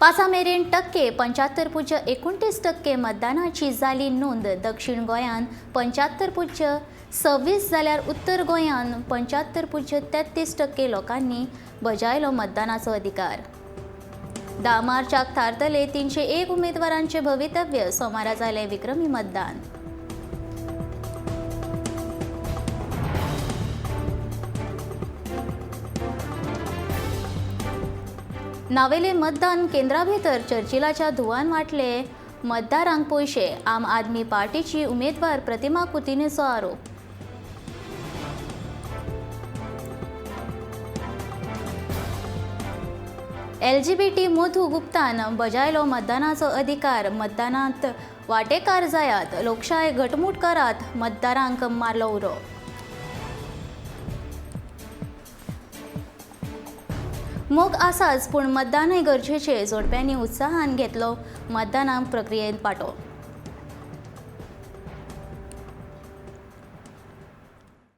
पासामेरेन टक्के 75.29% मतदानाची जाली नोंद। दक्षिण गोंयान 75.26 जाल्यार उत्तर गोंयान 75.33% लोकांनी बजायलो मतदानाचो अधिकार। 10 मार्चाक थारतले 301 उमेदवारांचे भवितव्य। सोमारा जाले विक्रमी मतदान। नावेले मतदान केंद्रा भितर चर्चिलाच्या धुवान वाटले मतदारांक पयशे। आम आदमी पार्टीची उमेदवार प्रतिमा कुतिनेचो आरोप। LGBT मधू गुप्तान बजायलो मतदानाचो अधिकार। मतदानात वांटेकार जायात, लोकशाय घटमूट करात, मतदारांक मारलो उरो। मोग आसाच पूण मतदानय गरजेचे। जोडप्यांनी उत्साहान घेतलो मतदाना प्रक्रियेत वांटो।